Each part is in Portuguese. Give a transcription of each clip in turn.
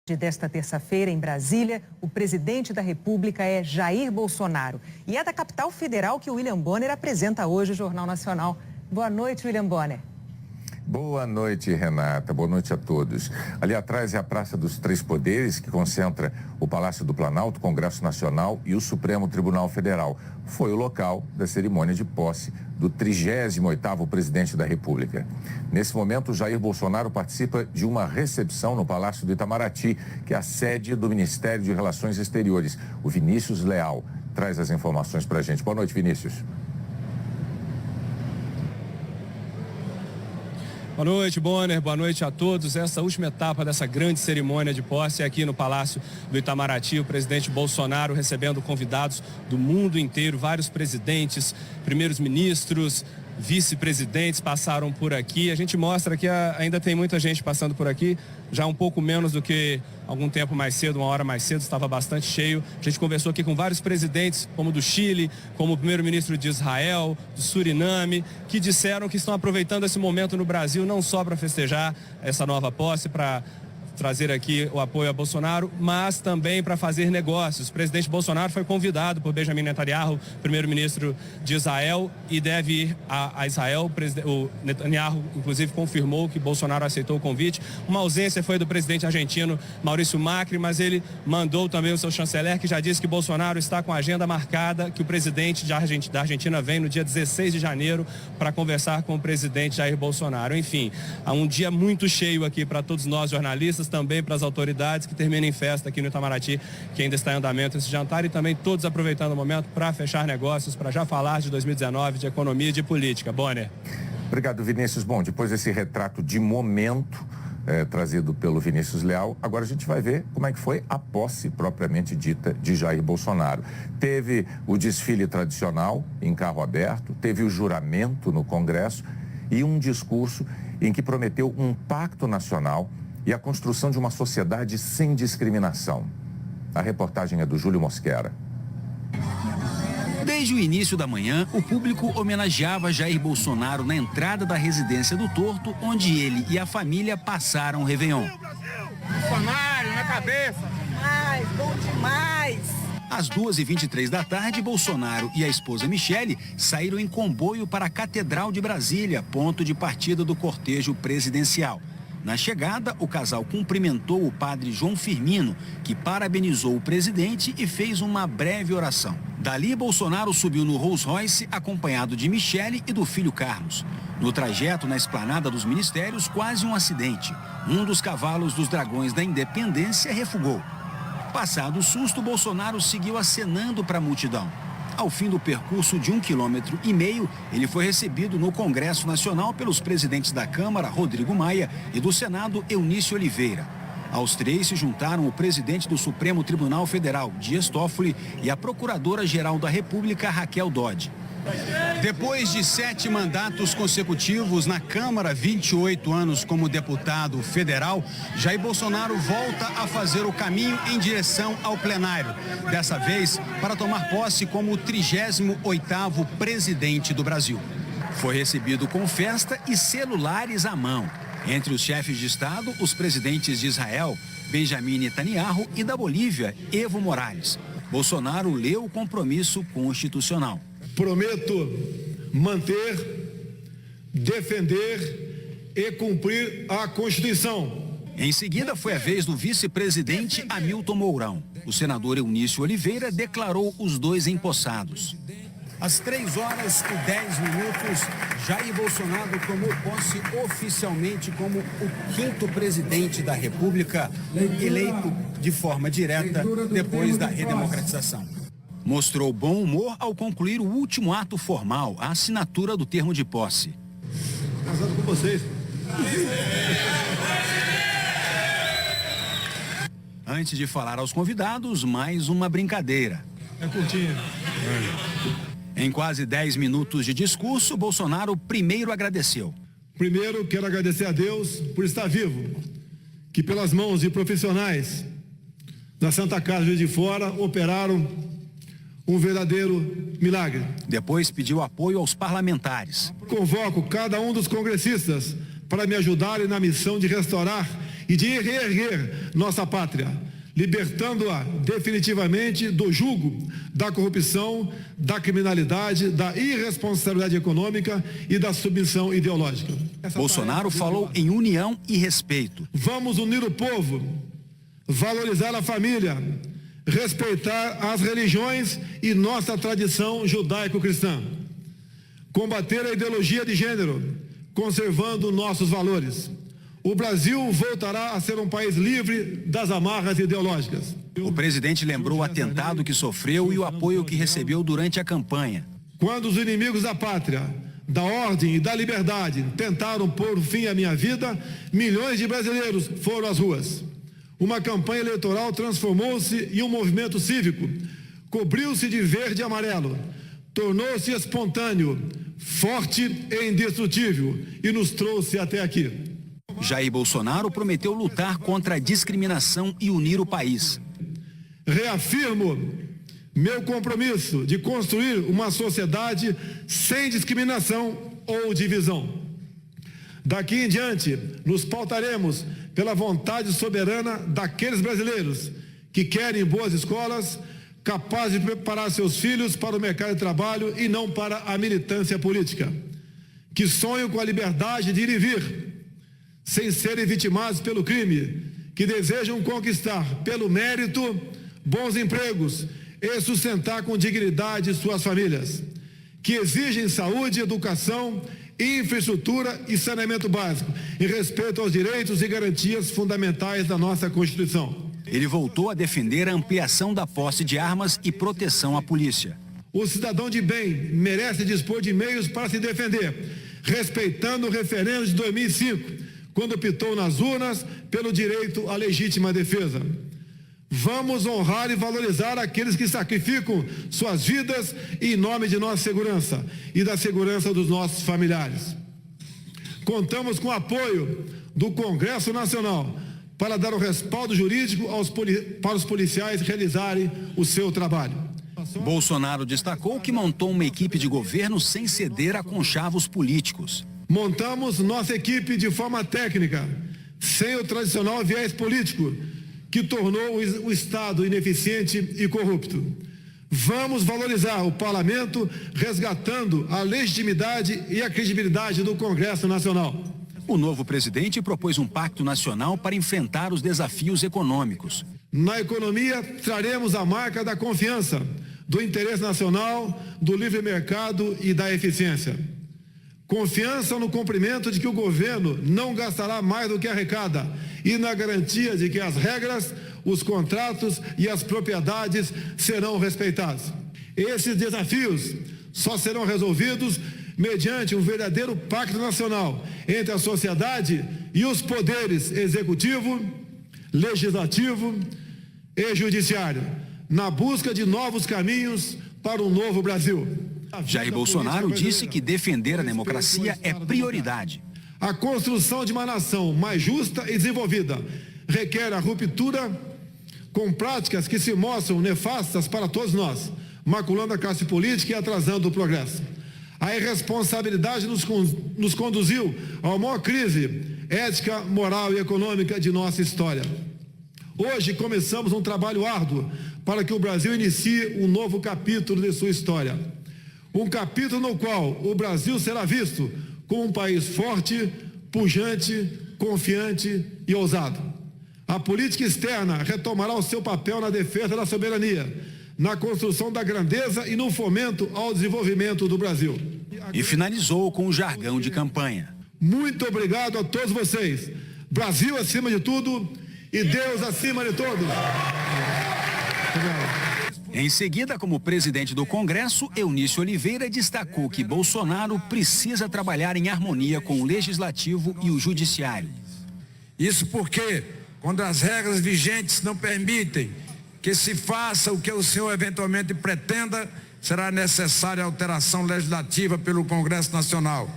Desta terça-feira, em Brasília, o presidente da República é Jair Bolsonaro. E é da capital federal que o William Bonner apresenta hoje o Jornal Nacional. Boa noite, William Bonner. Boa noite, Renata. Boa noite a todos. Ali atrás é a Praça dos Três Poderes, que concentra o Palácio do Planalto, o Congresso Nacional e o Supremo Tribunal Federal. Foi o local da cerimônia de posse do 38º presidente da República. Nesse momento, Jair Bolsonaro participa de uma recepção no Palácio do Itamaraty, que é a sede do Ministério de Relações Exteriores. O Vinícius Leal traz as informações para a gente. Boa noite, Vinícius. Boa noite, Bonner. Boa noite a todos. Essa última etapa dessa grande cerimônia de posse é aqui no Palácio do Itamaraty. O presidente Bolsonaro recebendo convidados do mundo inteiro. Vários presidentes, primeiros ministros, vice-presidentes passaram por aqui. A gente mostra que ainda tem muita gente passando por aqui. Já um pouco menos do que algum tempo mais cedo, uma hora mais cedo, estava bastante cheio. A gente conversou aqui com vários presidentes, como do Chile, como o primeiro-ministro de Israel, do Suriname, que disseram que estão aproveitando esse momento no Brasil não só para festejar essa nova posse, para trazer aqui o apoio a Bolsonaro, mas também para fazer negócios. O presidente Bolsonaro foi convidado por Benjamin Netanyahu, primeiro-ministro de Israel, e deve ir a Israel. O Netanyahu, inclusive, confirmou que Bolsonaro aceitou o convite. Uma ausência foi do presidente argentino Maurício Macri, mas ele mandou também o seu chanceler, que já disse que Bolsonaro está com a agenda marcada, que o presidente da Argentina vem no dia 16 de janeiro para conversar com o presidente Jair Bolsonaro. Enfim, há um dia muito cheio aqui para todos nós jornalistas, também para as autoridades, que termina em festa aqui no Itamaraty, que ainda está em andamento esse jantar, e também todos aproveitando o momento para fechar negócios, para já falar de 2019, de economia e de política. Bonner. Obrigado, Vinícius. Bom, depois desse retrato de momento trazido pelo Vinícius Leal, agora a gente vai ver como é que foi a posse propriamente dita de Jair Bolsonaro. Teve o desfile tradicional em carro aberto, teve o juramento no Congresso e um discurso em que prometeu um pacto nacional e a construção de uma sociedade sem discriminação. A reportagem é do Júlio Mosquera. Desde o início da manhã, o público homenageava Jair Bolsonaro na entrada da residência do Torto, onde ele e a família passaram o Réveillon. Bolsonaro na cabeça! Demais, bom demais! Às 2h23 da tarde, Bolsonaro e a esposa Michele saíram em comboio para a Catedral de Brasília, ponto de partida do cortejo presidencial. Na chegada, o casal cumprimentou o padre João Firmino, que parabenizou o presidente e fez uma breve oração. Dali, Bolsonaro subiu no Rolls Royce, acompanhado de Michele e do filho Carlos. No trajeto na esplanada dos ministérios, quase um acidente. Um dos cavalos dos Dragões da Independência refugou. Passado o susto, Bolsonaro seguiu acenando para a multidão. Ao fim do percurso de 1,5 km, ele foi recebido no Congresso Nacional pelos presidentes da Câmara, Rodrigo Maia, e do Senado, Eunício Oliveira. Aos três se juntaram o presidente do Supremo Tribunal Federal, Dias Toffoli, e a Procuradora-Geral da República, Raquel Dodge. Depois de 7 mandatos consecutivos na Câmara, 28 anos como deputado federal, Jair Bolsonaro volta a fazer o caminho em direção ao plenário. Dessa vez, para tomar posse como o 38º presidente do Brasil. Foi recebido com festa e celulares à mão. Entre os chefes de Estado, os presidentes de Israel, Benjamin Netanyahu, e da Bolívia, Evo Morales. Bolsonaro leu o compromisso constitucional. Prometo manter, defender e cumprir a Constituição. Em seguida, foi a vez do vice-presidente Hamilton Mourão. O senador Eunício Oliveira declarou os dois empossados. Às 3h10, Jair Bolsonaro tomou posse oficialmente como o 5º presidente da República, eleito de forma direta depois da redemocratização. Mostrou bom humor ao concluir o último ato formal, a assinatura do termo de posse. Casado com vocês. Antes de falar aos convidados, mais uma brincadeira. É curtinho. Em quase 10 minutos de discurso, Bolsonaro primeiro agradeceu. Primeiro, quero agradecer a Deus por estar vivo, que pelas mãos de profissionais da Santa Casa Juiz de Fora operaram um verdadeiro milagre. Depois pediu apoio aos parlamentares. Convoco cada um dos congressistas para me ajudarem na missão de restaurar e de reerguer nossa pátria, libertando-a definitivamente do jugo da corrupção, da criminalidade, da irresponsabilidade econômica e da submissão ideológica. Bolsonaro falou em união e respeito. Vamos unir o povo, valorizar a família, respeitar as religiões e nossa tradição judaico-cristã, combater a ideologia de gênero, conservando nossos valores. O Brasil voltará a ser um país livre das amarras ideológicas. O presidente lembrou o atentado que sofreu e o apoio que recebeu durante a campanha. Quando os inimigos da pátria, da ordem e da liberdade tentaram pôr fim à minha vida, milhões de brasileiros foram às ruas. Uma campanha eleitoral transformou-se em um movimento cívico, cobriu-se de verde e amarelo, tornou-se espontâneo, forte e indestrutível e nos trouxe até aqui. Jair Bolsonaro prometeu lutar contra a discriminação e unir o país. Reafirmo meu compromisso de construir uma sociedade sem discriminação ou divisão. Daqui em diante, nos pautaremos pela vontade soberana daqueles brasileiros que querem boas escolas, capazes de preparar seus filhos para o mercado de trabalho e não para a militância política, que sonham com a liberdade de ir e vir, sem serem vitimados pelo crime, que desejam conquistar, pelo mérito, bons empregos e sustentar com dignidade suas famílias, que exigem saúde, educação, infraestrutura e saneamento básico, em respeito aos direitos e garantias fundamentais da nossa Constituição. Ele voltou a defender a ampliação da posse de armas e proteção à polícia. O cidadão de bem merece dispor de meios para se defender, respeitando o referendo de 2005, quando optou nas urnas pelo direito à legítima defesa. Vamos honrar e valorizar aqueles que sacrificam suas vidas em nome de nossa segurança e da segurança dos nossos familiares. Contamos com o apoio do Congresso Nacional para dar o respaldo jurídico para os policiais realizarem o seu trabalho. Bolsonaro destacou que montou uma equipe de governo sem ceder a conchavos políticos. Montamos nossa equipe de forma técnica, sem o tradicional viés político, que tornou o Estado ineficiente e corrupto. Vamos valorizar o parlamento, resgatando a legitimidade e a credibilidade do Congresso Nacional. O novo presidente propôs um pacto nacional para enfrentar os desafios econômicos. Na economia, traremos a marca da confiança, do interesse nacional, do livre mercado e da eficiência. Confiança no cumprimento de que o governo não gastará mais do que arrecada e na garantia de que as regras, os contratos e as propriedades serão respeitados. Esses desafios só serão resolvidos mediante um verdadeiro pacto nacional entre a sociedade e os poderes executivo, legislativo e judiciário, na busca de novos caminhos para um novo Brasil. Jair Bolsonaro disse que defender a democracia é prioridade. A construção de uma nação mais justa e desenvolvida requer a ruptura com práticas que se mostram nefastas para todos nós, maculando a classe política e atrasando o progresso. A irresponsabilidade nos conduziu a uma maior crise ética, moral e econômica de nossa história. Hoje começamos um trabalho árduo para que o Brasil inicie um novo capítulo de sua história. Um capítulo no qual o Brasil será visto como um país forte, pujante, confiante e ousado. A política externa retomará o seu papel na defesa da soberania, na construção da grandeza e no fomento ao desenvolvimento do Brasil. E finalizou com o jargão de campanha. Muito obrigado a todos vocês. Brasil acima de tudo e Deus acima de todos. Em seguida, como presidente do Congresso, Eunício Oliveira destacou que Bolsonaro precisa trabalhar em harmonia com o Legislativo e o Judiciário. Isso porque, quando as regras vigentes não permitem que se faça o que o senhor eventualmente pretenda, será necessária a alteração legislativa pelo Congresso Nacional,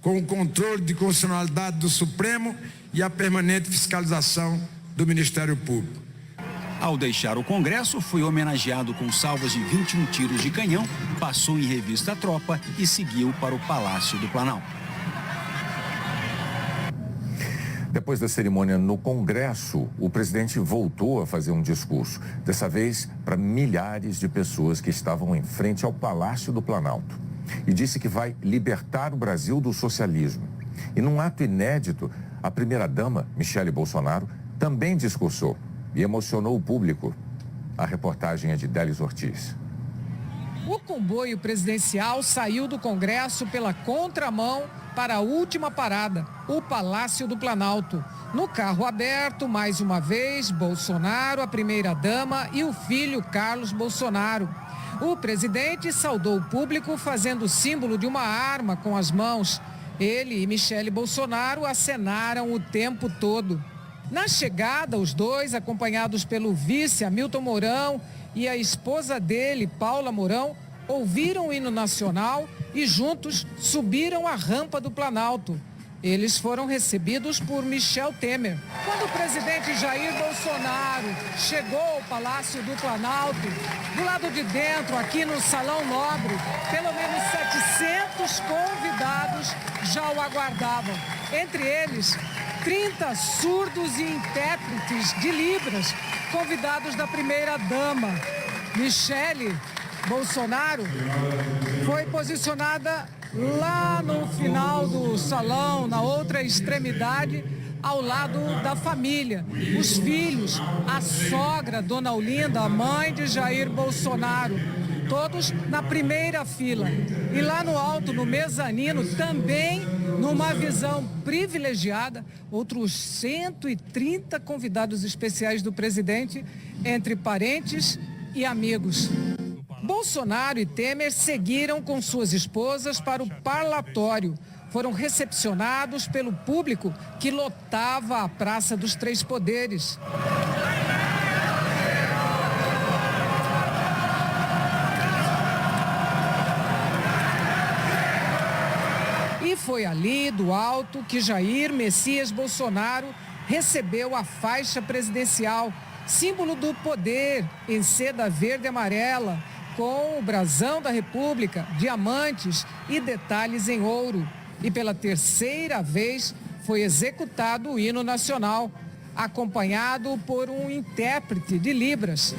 com o controle de constitucionalidade do Supremo e a permanente fiscalização do Ministério Público. Ao deixar o Congresso, foi homenageado com salvas de 21 tiros de canhão, passou em revista a tropa e seguiu para o Palácio do Planalto. Depois da cerimônia no Congresso, o presidente voltou a fazer um discurso, dessa vez para milhares de pessoas que estavam em frente ao Palácio do Planalto. E disse que vai libertar o Brasil do socialismo. E num ato inédito, a primeira-dama, Michele Bolsonaro, também discursou e emocionou o público. A reportagem é de Délis Ortiz. O comboio presidencial saiu do Congresso pela contramão para a última parada, o Palácio do Planalto. No carro aberto, mais uma vez, Bolsonaro, a primeira-dama e o filho Carlos Bolsonaro. O presidente saudou o público fazendo o símbolo de uma arma com as mãos. Ele e Michele Bolsonaro acenaram o tempo todo. Na chegada, os dois, acompanhados pelo vice Hamilton Mourão e a esposa dele, Paula Mourão, ouviram o hino nacional e juntos subiram a rampa do Planalto. Eles foram recebidos por Michel Temer. Quando o presidente Jair Bolsonaro chegou ao Palácio do Planalto, do lado de dentro, aqui no Salão Nobre, pelo menos 700 convidados já o aguardavam. Entre eles, 30 surdos e intérpretes de Libras, convidados da primeira-dama. Michele Bolsonaro foi posicionada lá no final do salão, na outra extremidade, ao lado da família, os filhos, a sogra, Dona Olinda, a mãe de Jair Bolsonaro, todos na primeira fila. E lá no alto, no mezanino, também numa visão privilegiada, outros 130 convidados especiais do presidente, entre parentes e amigos. Bolsonaro e Temer seguiram com suas esposas para o parlatório. Foram recepcionados pelo público que lotava a Praça dos Três Poderes. E foi ali, do alto, que Jair Messias Bolsonaro recebeu a faixa presidencial, símbolo do poder em seda verde e amarela, com o brasão da República, diamantes e detalhes em ouro. E pela terceira vez foi executado o hino nacional, acompanhado por um intérprete de Libras.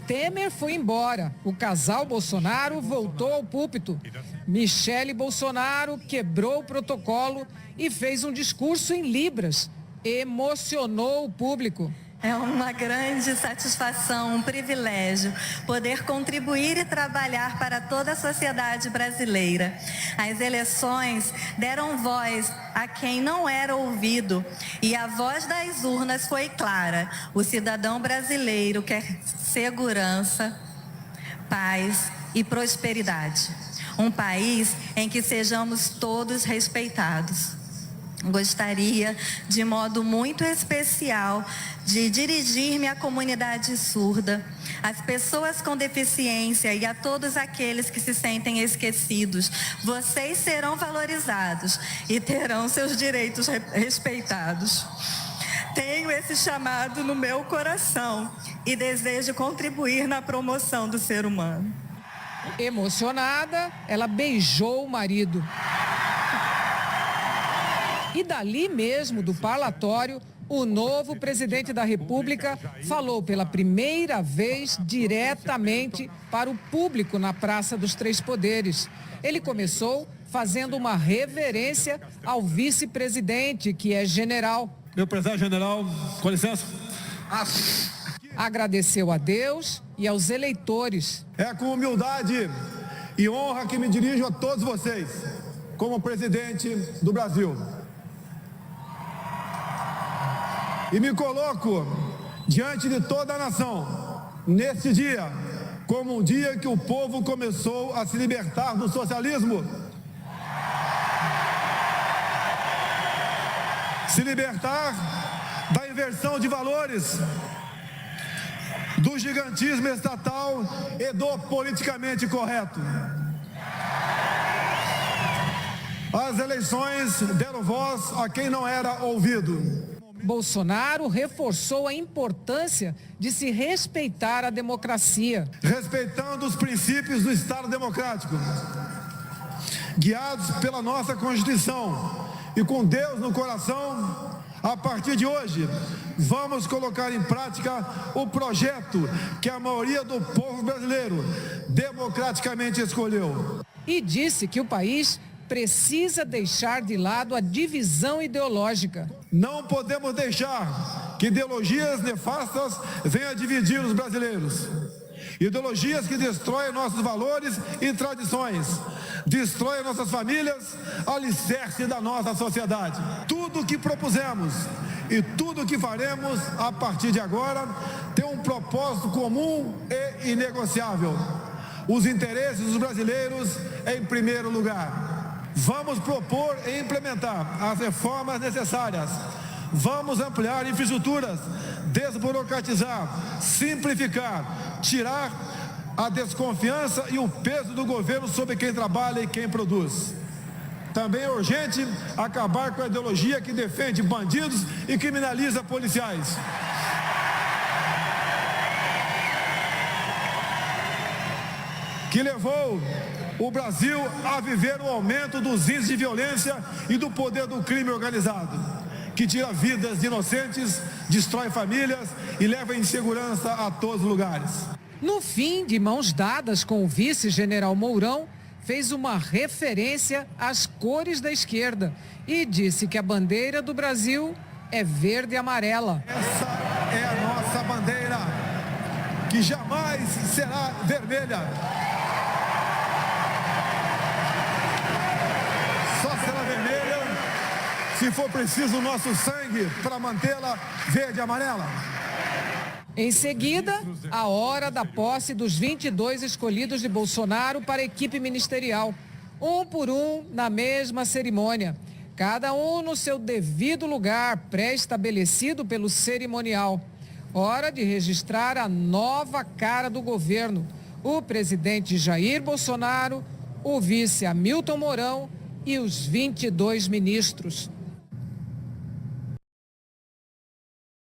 Temer foi embora. O casal Bolsonaro voltou ao púlpito. Michele Bolsonaro quebrou o protocolo e fez um discurso em Libras. Emocionou o público. É uma grande satisfação, um privilégio poder contribuir e trabalhar para toda a sociedade brasileira. As eleições deram voz a quem não era ouvido e a voz das urnas foi clara. O cidadão brasileiro quer segurança, paz e prosperidade. Um país em que sejamos todos respeitados. Gostaria, de modo muito especial, de dirigir-me à comunidade surda, às pessoas com deficiência e a todos aqueles que se sentem esquecidos. Vocês serão valorizados e terão seus direitos respeitados. Tenho esse chamado no meu coração e desejo contribuir na promoção do ser humano. Emocionada, ela beijou o marido. E dali mesmo, do parlatório, o novo presidente da República falou pela primeira vez diretamente para o público na Praça dos Três Poderes. Ele começou fazendo uma reverência ao vice-presidente, que é general. Meu prezado general, com licença. Agradeceu a Deus e aos eleitores. É com humildade e honra que me dirijo a todos vocês, como presidente do Brasil. E me coloco diante de toda a nação, neste dia, como um dia que o povo começou a se libertar do socialismo. Se libertar da inversão de valores, do gigantismo estatal e do politicamente correto. As eleições deram voz a quem não era ouvido. Bolsonaro reforçou a importância de se respeitar a democracia. Respeitando os princípios do Estado democrático. guiados pela nossa Constituição e com Deus no coração, a partir de hoje, vamos colocar em prática o projeto que a maioria do povo brasileiro democraticamente escolheu. E disse que o país precisa deixar de lado a divisão ideológica. Não podemos deixar que ideologias nefastas venham dividir os brasileiros. Ideologias que destroem nossos valores e tradições, destroem nossas famílias, alicerce da nossa sociedade. Tudo o que propusemos e tudo o que faremos a partir de agora tem um propósito comum e inegociável: os interesses dos brasileiros em primeiro lugar. Vamos propor e implementar as reformas necessárias. Vamos ampliar infraestruturas, desburocratizar, simplificar, tirar a desconfiança e o peso do governo sobre quem trabalha e quem produz. Também é urgente acabar com a ideologia que defende bandidos e criminaliza policiais. Que levou o Brasil a viver o aumento dos índices de violência e do poder do crime organizado, que tira vidas de inocentes, destrói famílias e leva insegurança a todos os lugares. No fim, de mãos dadas com o vice-general Mourão, fez uma referência às cores da esquerda e disse que a bandeira do Brasil é verde e amarela. Essa é a nossa bandeira, que jamais será vermelha. Só será vermelha se for preciso o nosso sangue para mantê-la verde e amarela. Em seguida, a hora da posse dos 22 escolhidos de Bolsonaro para a equipe ministerial, um por um na mesma cerimônia, cada um no seu devido lugar pré-estabelecido pelo cerimonial. Hora de registrar a nova cara do governo: o presidente Jair Bolsonaro, o vice Hamilton Mourão e os 22 ministros.